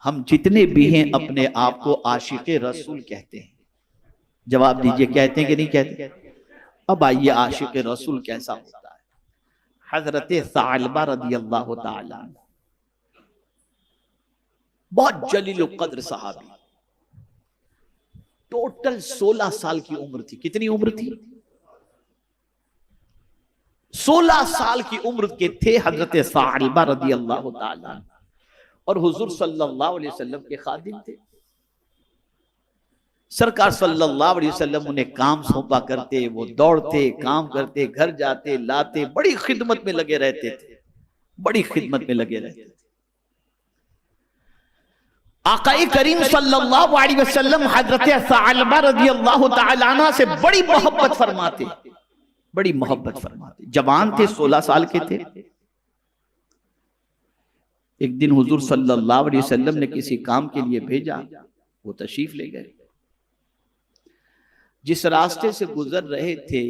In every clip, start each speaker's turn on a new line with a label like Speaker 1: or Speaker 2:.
Speaker 1: हम जितने भी हैं अपने आप को आशिक़े रसूल कहते हैं। जवाब दीजिए, कहते हैं कि नहीं कहते? अब आइए आशिक़े रसूल कैसा होता है। हजरत सालबा रदियल्लाहु ताला बहुत जलील कद्र सहाबी, टोटल 16 साल की उम्र थी। कितनी उम्र थी? 16 साल की उम्र के थे हजरत सालबा रदियल्लाहु ताला, और हुजूर सल्लल्लाहु अलैहि वसल्लम के खादिम थे। सरकार सल्लल्लाहु अलैहि वसल्लम उन्हें काम सौंपा करते, वो दौड़ते, काम करते, घर जाते, लाते, बड़ी खिदमत में लगे रहते थे, बड़ी खिदमत में लगे रहते थे। आकाए करीम सल्लल्लाहु अलैहि वसल्लम हजरत सालबा रदियल्लाहु ताला अन्हा से बड़ी मोहब्बत फरमाते, बड़ी मोहब्बत फरमाते। जवान थे, 16 साल के थे। एक दिन हुजूर सल्लल्लाहु अलैहि वसल्लम ने किसी काम के लिए भेजा, वो तशरीफ ले गए। जिस रास्ते से गुजर रहे थे,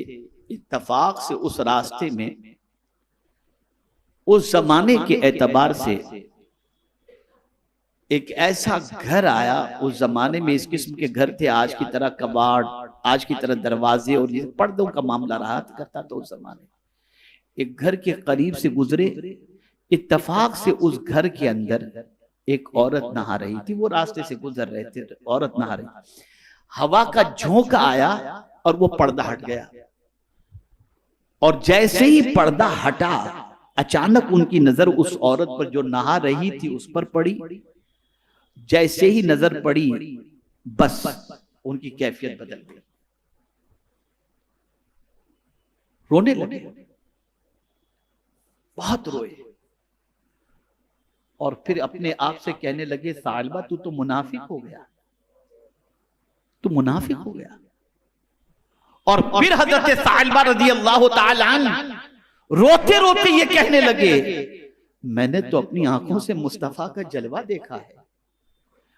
Speaker 1: इत्तफाक से उस रास्ते में उस जमाने के एतबार से एक ऐसा घर आया। उस जमाने में इस किस्म के घर थे, आज की तरह कबाड़, आज की तरह दरवाजे और ये पर्दों का मामला रहा करता था उस जमाने। एक घर के करीब से गुजरे, इत्तफाक से उस घर के अंदर एक औरत नहा रही थी। वो रास्ते से गुजर रहे थे, औरत नहा रही। हवा का झोंका आया और वो पर्दा हट गया, और जैसे ही पर्दा हटा, अचानक उनकी नजर उस औरत पर जो नहा रही थी उस पर पड़ी। जैसे ही नजर पड़ी, बस उनकी कैफियत बदल गई, रोने लगे, बहुत रोए, और फिर अपने आप से कहने लगे, सालबा तू तो मुनाफिक हो गया, तू मुनाफिक हो गया। और फिर हजरत सालबा रदियल्लाहु ताला अन्हा रोते रोते ये कहने लगे, मैंने तो अपनी आंखों से मुस्तफा का जलवा देखा है,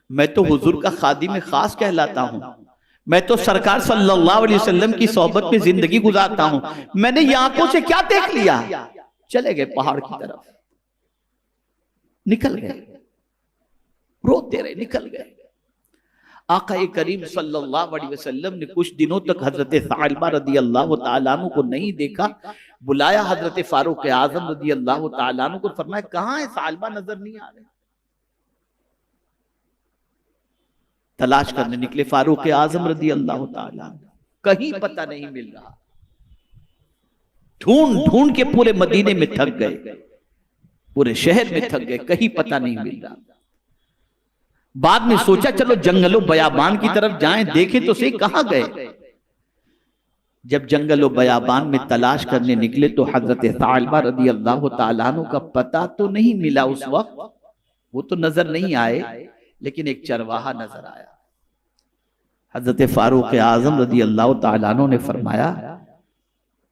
Speaker 1: मैं तो हुजूर का खादिम खास कहलाता हूं, मैं तो सरकार सल्लल्लाहु अलैहि वसल्लम की सोहबत में जिंदगी गुजारता हूं, मैंने ये आंखों से क्या देख लिया। चले गए पहाड़ की तरफ, निकल गए, रोते रहे, निकल गए। आका करीम सल्लल्लाहु अलैहि वसल्लम ने कुछ दिनों तक हजरत सालबा रदियल्लाहु ताला अन्हु को नहीं देखा। बुलाया हजरत फारूक आजम रदियल्लाहु ताला अन्हु को, फरमाया कहां है सालबा, नजर नहीं आ रहे। तलाश करने निकले फारूक आजम रदियल्लाहु ताला अन्हु, कहीं पता नहीं मिल रहा। ढूंढ ढूंढ के पूरे मदीने में थक गए, पूरे शहर में थक गए, कहीं पता नहीं मिल रहा। बाद में सोचा चलो जंगलों बयाबान की तरफ जाएं, देखें तो सही कहां गए। जब जंगलों बयाबान में तलाश करने निकले तो हजरत सालबा रदियल्लाहु ताला अन्हु का पता तो नहीं मिला उस वक्त, वो तो नजर नहीं आए, लेकिन एक चरवाहा नजर आया। हजरत फारूक आजम रदियल्लाहु ताला अन्हु ने फरमाया,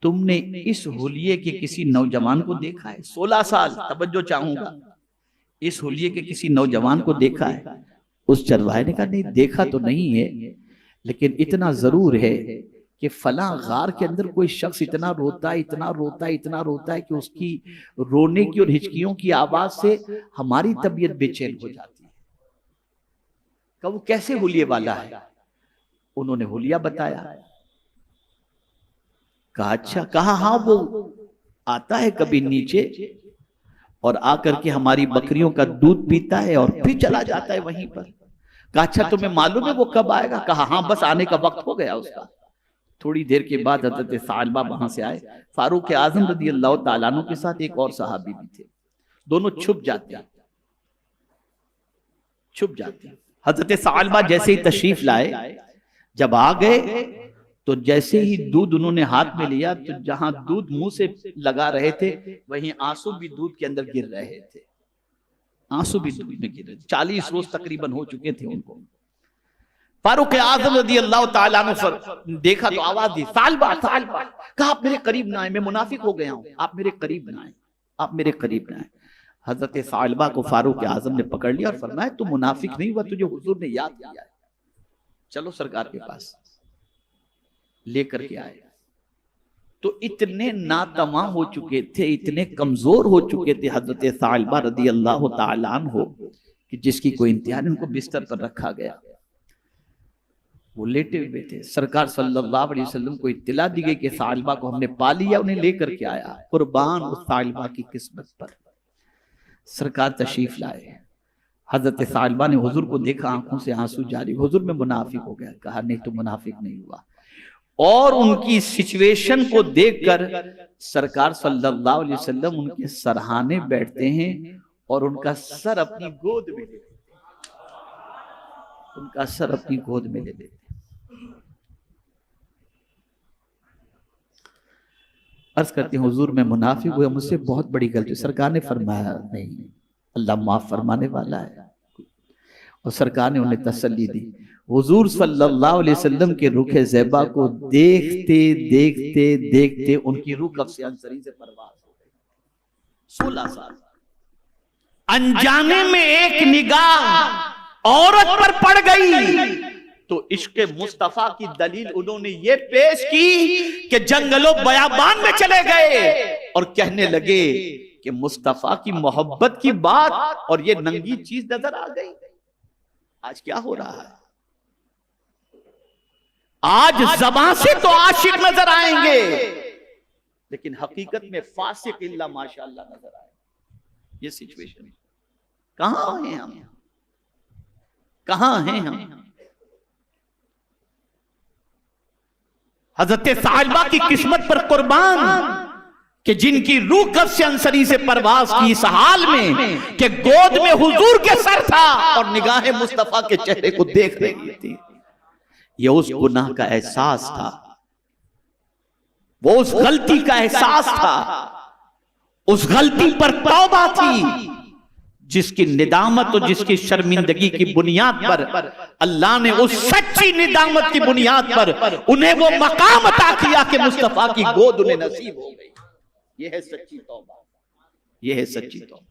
Speaker 1: तुमने इस हुलिये के किसी नौजवान को देखा है? 16 साल, तवज्जो चाहूंगा, इस हुलिये के किसी नौजवान को देखा है? उस चरवाहे ने कहा नहीं, देखा तो नहीं है, लेकिन इतना जरूर है कि फला गार के अंदर कोई शख्स इतना रोता है, इतना रोता है, इतना रोता है कि उसकी रोने की और हिचकियों की आवाज से हमारी तबीयत बेचैन हो जाती है। कहा वो कैसे हुलिये वाला है? उन्होंने हुलिया बताया। कहा अच्छा, कहा हाँ वो आता है कभी नीचे और आकर के हमारी बकरियों का दूध पीता है और फिर चला जाता है वहीं पर। कहा अच्छा तुम्हें मालूम है वो कब आएगा? कहा हाँ बस आने का वक्त हो गया उसका। थोड़ी देर के बाद हजरत सालबा वहां से आए। फारूक आजम रदियल्लाहु ताला अन्हु के साथ एक और सहाबी भी थे, दोनों छुप जाते, छुप जाते। हजरत सालबा जैसे ही तशरीफ लाए, जब आ गए तो जैसे ही दूध उन्होंने हाथ में लिया तो जहां दूध मुंह से लगा रहे थे वहीं आंसू भी दूध के अंदर गिर रहे थे, आंसू भी दूध में गिर रहे थे। 40 रोज तकरीबन हो चुके थे उनको। फारूक आजम रदियल्लाहु ताला अन्हु देखा तो आवाज दी, सालबा सालबा। कहा आप मेरे करीब ना आए, मैं मुनाफिक हो गया हूं, आप मेरे करीब ना आए, आप मेरे करीब ना आए। हजरत सालबा को फारूक आजम ने पकड़ लिया और फरमाया तू मुनाफिक नहीं हुआ, तुझे हुजूर ने याद किया है, चलो सरकार के पास। लेकर के आए तो इतने नातमा हो चुके थे, इतने कमजोर हो चुके थे हजरत सालबा रदियल्लाहु ताला अन्हु कि जिसकी कोई इंतहा नहीं, उनको बिस्तर पर रखा गया, वो लेटे हुए थे। सरकार सल्लल्लाहु अलैहि वसल्लम को इत्तिला दी गई कि सालिबा को हमने पा लिया, उन्हें लेकर के आया। कुर्बान उस सालिबा की किस्मत पर। सरकार तशरीफ लाए, हजरत सालिबा ने हुजूर को देखा, आंखों से आंसू जारी। हुजूर में मुनाफिक हो गया। कहा नहीं, तो मुनाफिक नहीं हुआ। और उनकी सिचुएशन को देखकर सरकार सल्लल्लाहु अलैहि वसल्लम उनके सरहाने बैठते हैं और उनका सर अपनी गोद में ले लेते, उनका सर अपनी गोद में ले लेते। अर्ज करते हैं हुजूर में मुनाफिक हुआ, मुझसे बहुत बड़ी गलती। सरकार ने फरमाया नहीं, अल्लाह माफ फरमाने वाला है। और सरकार ने उन्हें तसल्ली दी। हुजूर सल्लल्लाहु अलैहि वसल्लम के रुखे ज़ैबा को देखते देखते देखते उनकी रूह कब्ज़ अंसरी से परवाज़ हो गई। 16 साल अनजाने में एक निगाह औरत पर पड़ गई तो इश्क मुस्तफा की दलील उन्होंने ये पेश की कि जंगलों बयाबान में चले गए और कहने लगे कि मुस्तफा की मोहब्बत की बात और ये नंगी चीज नजर आ गई। आज क्या हो रहा है? आज ज़बान से तो आशिक नजर आएंगे, लेकिन हकीकत में फासिक इल्ला माशाअल्लाह नजर आए। ये सिचुएशन कहां हैं हम? कहां हैं हम? हजरत सालिबा की किस्मत पर कुर्बान कि जिनकी रूह कब्ज़ अंसरी से परवाज की इस हाल में कि गोद में हुजूर के सर था और निगाहें मुस्तफा के चेहरे को देख रही थी। ये उस गुनाह का एहसास था, वो उस गलती का एहसास था, उस गलती पर तौबा थी जिसकी निदामत और जिसकी शर्मिंदगी की बुनियाद पर अल्लाह ने उस सच्ची निदामत की बुनियाद पर उन्हें वो मकाम अता किया कि मुस्तफा की गोद उन्हें नसीब हो गई। यह है सच्ची तौबा, यह है सच्ची तौबा।